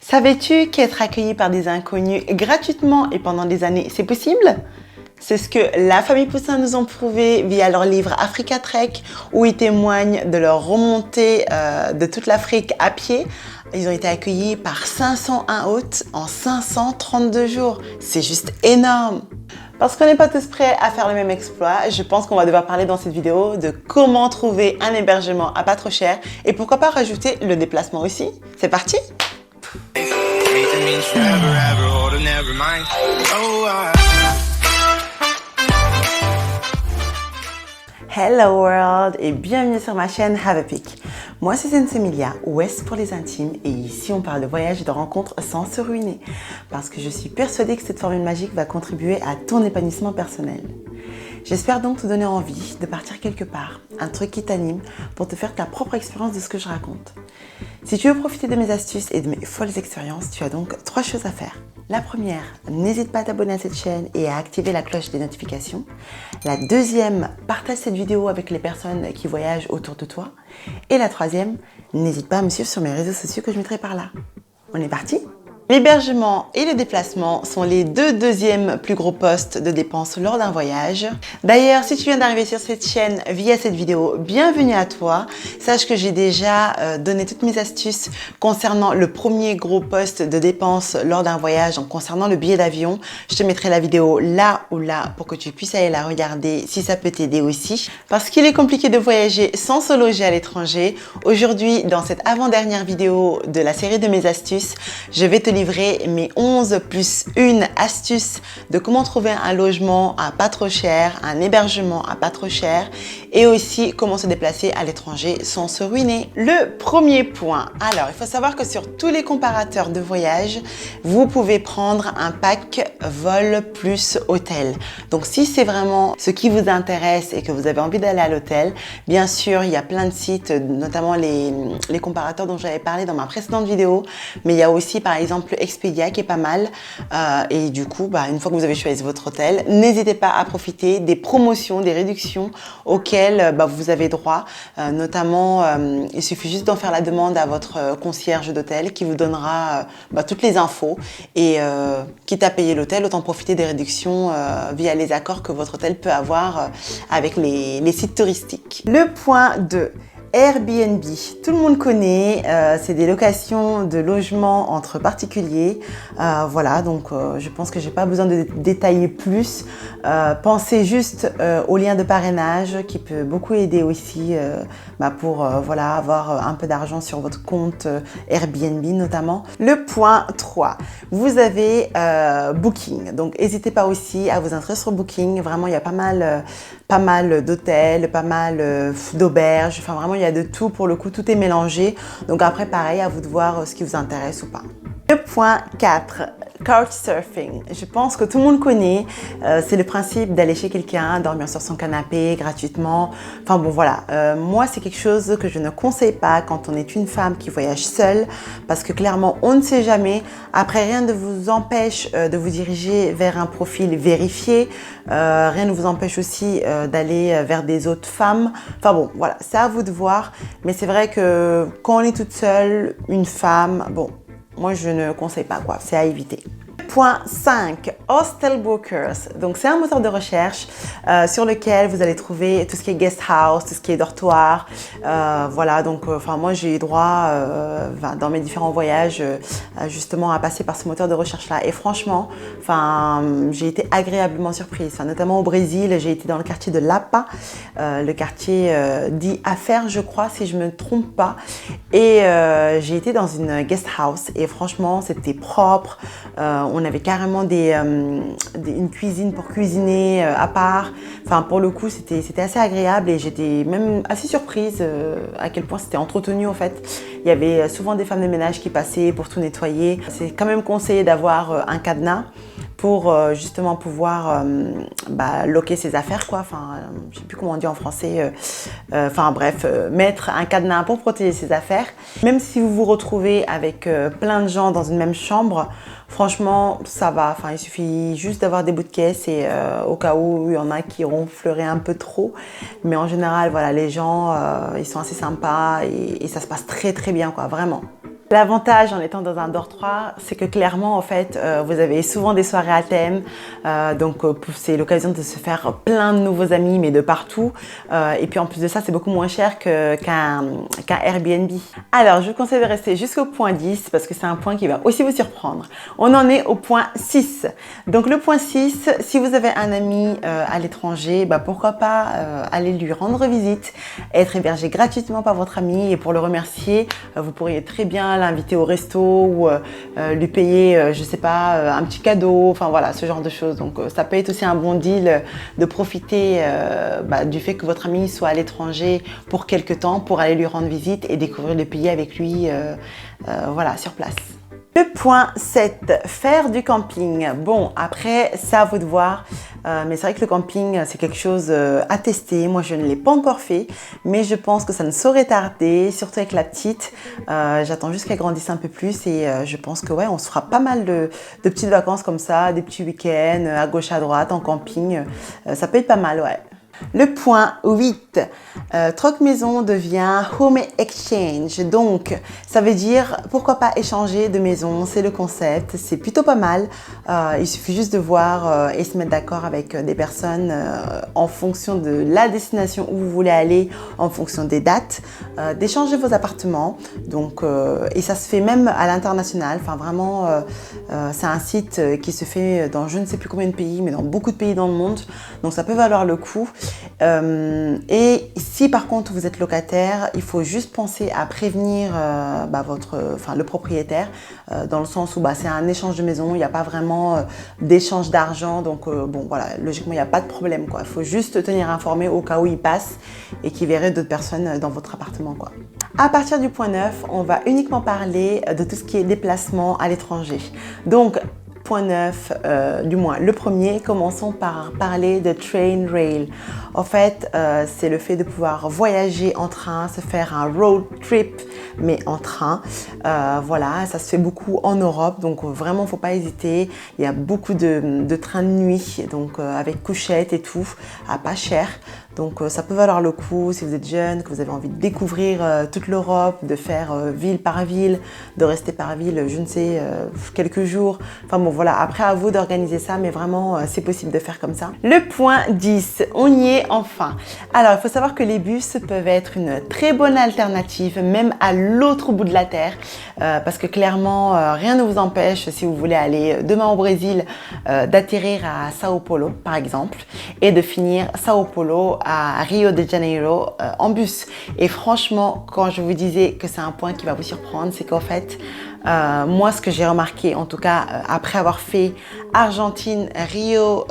Savais-tu qu'être accueilli par des inconnus gratuitement et pendant des années, c'est possible? C'est ce que la famille Poussin nous ont prouvé via leur livre Africa Trek, où ils témoignent de leur remontée de toute l'Afrique à pied. Ils ont été accueillis par 501 hôtes en 532 jours. C'est juste énorme! Parce qu'on n'est pas tous prêts à faire le même exploit, je pense qu'on va devoir parler dans cette vidéo de comment trouver un hébergement à pas trop cher et pourquoi pas rajouter le déplacement aussi. C'est parti! Hello world et bienvenue sur ma chaîne Have a Pic. Moi c'est Sensemilia, Ouest pour les intimes, et ici on parle de voyage et de rencontres sans se ruiner. Parce que je suis persuadée que cette formule magique va contribuer à ton épanouissement personnel. J'espère donc te donner envie de partir quelque part, un truc qui t'anime pour te faire ta propre expérience de ce que je raconte. Si tu veux profiter de mes astuces et de mes folles expériences, tu as donc 3 choses à faire. La première, n'hésite pas à t'abonner à cette chaîne et à activer la cloche des notifications. La deuxième, partage cette vidéo avec les personnes qui voyagent autour de toi. Et la troisième, n'hésite pas à me suivre sur mes réseaux sociaux que je mettrai par là. On est parti ? L'hébergement et le déplacement sont les deux deuxièmes plus gros postes de dépenses lors d'un voyage. D'ailleurs, si tu viens d'arriver sur cette chaîne via cette vidéo, bienvenue à toi. Sache que j'ai déjà donné toutes mes astuces concernant le premier gros poste de dépenses lors d'un voyage, donc concernant le billet d'avion. Je te mettrai la vidéo là ou là pour que tu puisses aller la regarder si ça peut t'aider aussi. Parce qu'il est compliqué de voyager sans se loger à l'étranger. Aujourd'hui, dans cette avant-dernière vidéo de la série de mes astuces, je vais te livrer mes 11 plus 1 astuces de comment trouver un logement à pas trop cher, un hébergement à pas trop cher et aussi comment se déplacer à l'étranger sans se ruiner. Le premier point, alors il faut savoir que sur tous les comparateurs de voyage, vous pouvez prendre un pack vol plus hôtel. Donc si c'est vraiment ce qui vous intéresse et que vous avez envie d'aller à l'hôtel, bien sûr il y a plein de sites, notamment les comparateurs dont j'avais parlé dans ma précédente vidéo, mais il y a aussi par exemple Expedia qui est pas mal et du coup une fois que vous avez choisi votre hôtel, n'hésitez pas à profiter des promotions, des réductions auxquelles vous avez droit, notamment il suffit juste d'en faire la demande à votre concierge d'hôtel qui vous donnera toutes les infos et quitte à payer l'hôtel, autant profiter des réductions via les accords que votre hôtel peut avoir avec les sites touristiques. Le point 2. Airbnb, tout le monde connaît, c'est des locations de logements entre particuliers. Voilà, donc je pense que j'ai pas besoin de détailler plus. Pensez juste au lien de parrainage qui peut beaucoup aider aussi pour voilà, avoir un peu d'argent sur votre compte Airbnb notamment. Le point 3, vous avez Booking. Donc n'hésitez pas aussi à vous inscrire sur Booking. Vraiment, il y a pas mal d'hôtels, pas mal d'auberges. Enfin, vraiment, il y a de tout. Pour le coup, tout est mélangé. Donc après, pareil, à vous de voir ce qui vous intéresse ou pas. Le point 4, couchsurfing. Je pense que tout le monde connaît. C'est le principe d'aller chez quelqu'un, dormir sur son canapé gratuitement. Enfin bon, voilà. Moi, c'est quelque chose que je ne conseille pas quand on est une femme qui voyage seule, parce que clairement, on ne sait jamais. Après, rien ne vous empêche de vous diriger vers un profil vérifié. Rien ne vous empêche aussi d'aller vers des autres femmes. Enfin bon, voilà, c'est à vous de voir. Mais c'est vrai que quand on est toute seule, une femme, bon, moi je ne conseille pas quoi, c'est à éviter. Point 5, Hostelbookers. Donc c'est un moteur de recherche sur lequel vous allez trouver tout ce qui est guest house, tout ce qui est dortoir. Voilà, donc moi j'ai eu droit dans mes différents voyages justement à passer par ce moteur de recherche là. Et franchement, j'ai été agréablement surprise. Notamment au Brésil, j'ai été dans le quartier de Lapa, le quartier dit Affaires, je crois, si je me trompe pas. Et j'ai été dans une guest house et franchement c'était propre. On avait carrément une cuisine pour cuisiner à part. Enfin, pour le coup, c'était assez agréable et j'étais même assez surprise à quel point c'était entretenu en fait. Il y avait souvent des femmes de ménage qui passaient pour tout nettoyer. C'est quand même conseillé d'avoir un cadenas pour justement pouvoir loquer ses affaires quoi. Je sais plus comment on dit en français. Mettre un cadenas pour protéger ses affaires. Même si vous vous retrouvez avec plein de gens dans une même chambre, franchement ça va. Il suffit juste d'avoir des bouts de caisse et au cas où il y en a qui ronfleraient un peu trop. Mais en général, voilà, les gens ils sont assez sympas et ça se passe très très bien quoi, vraiment. L'avantage en étant dans un dortoir, c'est que clairement, en fait, vous avez souvent des soirées à thème. Donc, c'est l'occasion de se faire plein de nouveaux amis, mais de partout. Et puis, en plus de ça, c'est beaucoup moins cher qu'un Airbnb. Alors, je vous conseille de rester jusqu'au point 10 parce que c'est un point qui va aussi vous surprendre. On en est au point 6. Donc, le point 6, si vous avez un ami à l'étranger, bah, pourquoi pas aller lui rendre visite, être hébergé gratuitement par votre ami. Et pour le remercier, vous pourriez très bien l'inviter au resto ou lui payer, je sais pas, un petit cadeau, enfin voilà, ce genre de choses. Donc ça peut être aussi un bon deal de profiter du fait que votre ami soit à l'étranger pour quelque temps pour aller lui rendre visite et découvrir le pays avec lui, voilà, sur place. Le point 7, faire du camping. Bon, après, c'est à vous de voir. Mais c'est vrai que le camping, c'est quelque chose à tester. Moi, je ne l'ai pas encore fait, mais je pense que ça ne saurait tarder, surtout avec la petite. J'attends juste qu'elle grandisse un peu plus et je pense que ouais, on se fera pas mal de petites vacances comme ça, des petits week-ends à gauche, à droite, en camping. Ça peut être pas mal, ouais. Le point 8, troc maison devient home exchange. Donc, ça veut dire pourquoi pas échanger de maison, c'est le concept, c'est plutôt pas mal. Il suffit juste de voir et se mettre d'accord avec des personnes en fonction de la destination où vous voulez aller, en fonction des dates, d'échanger vos appartements. Donc, et ça se fait même à l'international. Enfin, vraiment, c'est un site qui se fait dans je ne sais plus combien de pays, mais dans beaucoup de pays dans le monde. Donc, ça peut valoir le coup. Et si par contre vous êtes locataire, il faut juste penser à prévenir le propriétaire dans le sens où c'est un échange de maison, il n'y a pas vraiment d'échange d'argent, donc bon voilà, logiquement il n'y a pas de problème quoi. Il faut juste tenir informé au cas où il passe et qu'il verrait d'autres personnes dans votre appartement quoi. À partir du point 9, on va uniquement parler de tout ce qui est déplacement à l'étranger. Donc point 9, du moins le premier, commençons par parler de train rail. En fait, c'est le fait de pouvoir voyager en train, se faire un road trip, mais en train. Voilà, ça se fait beaucoup en Europe, donc vraiment, il ne faut pas hésiter. Il y a beaucoup de trains de nuit, donc avec couchette et tout, à pas cher. Donc ça peut valoir le coup si vous êtes jeune, que vous avez envie de découvrir toute l'Europe, de faire ville par ville, de rester par ville, je ne sais, quelques jours. Enfin bon voilà, après à vous d'organiser ça, mais vraiment c'est possible de faire comme ça. Le point 10, on y est enfin. Alors il faut savoir que les bus peuvent être une très bonne alternative, même à l'autre bout de la Terre, parce que clairement rien ne vous empêche, si vous voulez aller demain au Brésil, d'atterrir à Sao Paulo par exemple, et de finir Sao Paulo à Rio de Janeiro en bus. Et franchement, quand je vous disais que c'est un point qui va vous surprendre, c'est qu'en fait, moi, ce que j'ai remarqué, en tout cas, après avoir fait Argentine, Rio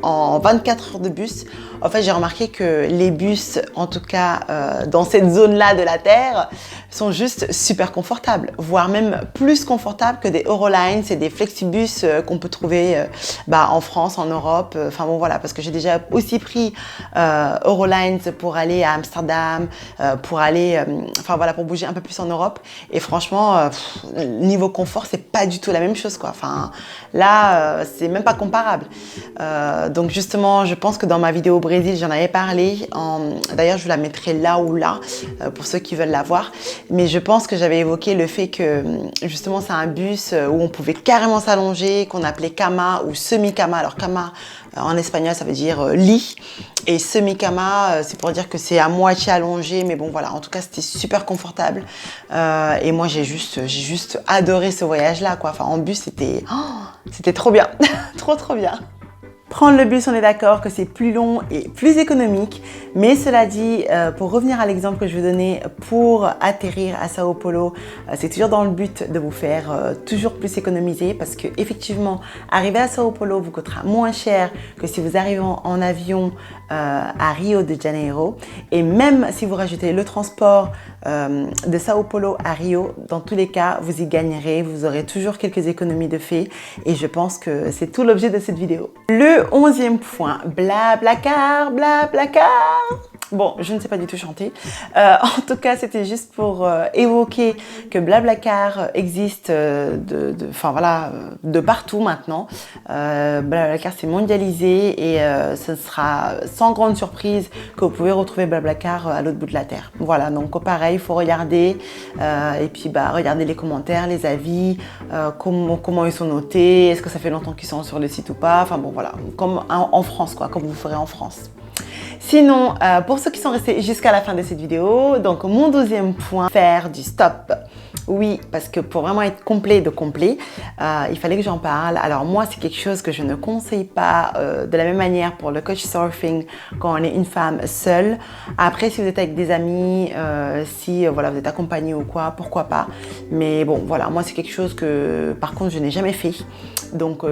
en 24 heures de bus, en fait, j'ai remarqué que les bus, en tout cas, dans cette zone-là de la Terre, sont juste super confortables, voire même plus confortables que des Eurolines et des Flexibus qu'on peut trouver en France, en Europe. Enfin bon, voilà, parce que j'ai déjà aussi pris Eurolines pour aller à Amsterdam, pour aller, pour bouger un peu plus en Europe. Et franchement, niveau confort, c'est pas du tout la même chose, quoi. Enfin, là, c'est même pas comparable. Donc justement, je pense que dans ma vidéo au Brésil, j'en avais parlé. D'ailleurs, je vous la mettrai là ou là pour ceux qui veulent la voir. Mais je pense que j'avais évoqué le fait que justement, c'est un bus où on pouvait carrément s'allonger, qu'on appelait cama ou semi-cama. Alors cama, en espagnol, ça veut dire lit. Et semi-cama, c'est pour dire que c'est à moitié allongé. Mais bon, voilà, en tout cas, c'était super confortable. Et moi, j'ai juste adoré ce voyage-là, quoi. Enfin, en bus, c'était trop bien. Trop bien. Prendre le bus, on est d'accord que c'est plus long et plus économique. Mais cela dit, pour revenir à l'exemple que je vais donner pour atterrir à Sao Paulo, c'est toujours dans le but de vous faire toujours plus économiser parce que effectivement, arriver à Sao Paulo vous coûtera moins cher que si vous arrivez en avion à Rio de Janeiro. Et même si vous rajoutez le transport de Sao Paulo à Rio, dans tous les cas, vous y gagnerez. Vous aurez toujours quelques économies de fait. Et je pense que c'est tout l'objet de cette vidéo. Le 11e point, Blablacar, Blablacar. Bon, je ne sais pas du tout chanter. En tout cas, c'était juste pour évoquer que Blablacar existe de partout maintenant. Blablacar s'est mondialisé et ce sera sans grande surprise que vous pouvez retrouver Blablacar à l'autre bout de la terre. Voilà, donc pareil, il faut regarder et puis regarder les commentaires, les avis, comment ils sont notés, est-ce que ça fait longtemps qu'ils sont sur le site ou pas. Enfin bon, voilà, comme en France, quoi, comme vous ferez en France. Sinon, pour ceux qui sont restés jusqu'à la fin de cette vidéo, donc mon deuxième point, faire du stop. Oui, parce que pour vraiment être complet de complet, il fallait que j'en parle. Alors moi, c'est quelque chose que je ne conseille pas de la même manière pour le couchsurfing quand on est une femme seule. Après, si vous êtes avec des amis, si voilà, vous êtes accompagné ou quoi, pourquoi pas. Mais bon, voilà, moi c'est quelque chose que par contre je n'ai jamais fait. Donc,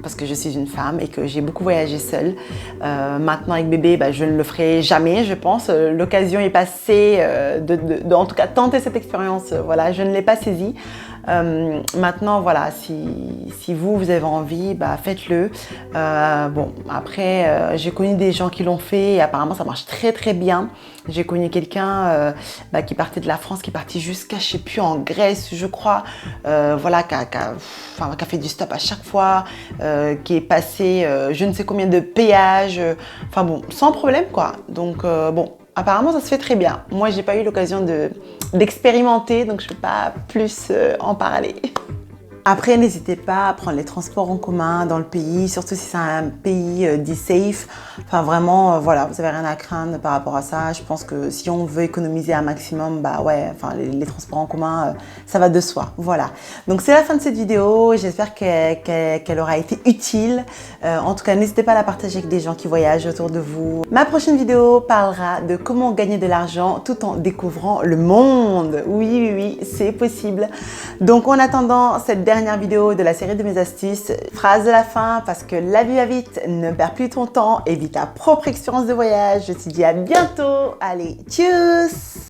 parce que je suis une femme et que j'ai beaucoup voyagé seule. Maintenant avec bébé, je ne le ferai jamais, je pense. L'occasion est passée en tout cas tenter cette expérience. Voilà, je ne l'ai pas saisie. Maintenant, voilà, si vous avez envie, faites-le. Bon, après, j'ai connu des gens qui l'ont fait et apparemment ça marche très très bien. J'ai connu quelqu'un qui partait de la France, qui est parti jusqu'à, je sais plus, en Grèce, je crois, voilà, qui a fait du stop à chaque fois, qui est passé je ne sais combien de péages, enfin bon, sans problème quoi. Donc bon, apparemment ça se fait très bien. Moi, j'ai pas eu l'occasion d'expérimenter, donc je ne peux pas plus en parler. Après, n'hésitez pas à prendre les transports en commun dans le pays, surtout si c'est un pays dit safe. Enfin vraiment, voilà, vous n'avez rien à craindre par rapport à ça. Je pense que si on veut économiser un maximum, ouais, enfin les transports en commun, ça va de soi. Voilà. Donc c'est la fin de cette vidéo. J'espère qu'elle aura été utile. En tout cas, n'hésitez pas à la partager avec des gens qui voyagent autour de vous. Ma prochaine vidéo parlera de comment gagner de l'argent tout en découvrant le monde. Oui, oui, oui, c'est possible. Donc en attendant cette dernière vidéo de la série de mes astuces, phrase de la fin, parce que la vie va vite, ne perds plus ton temps et vis ta propre expérience de voyage. Je te dis à bientôt. Allez, tchuss!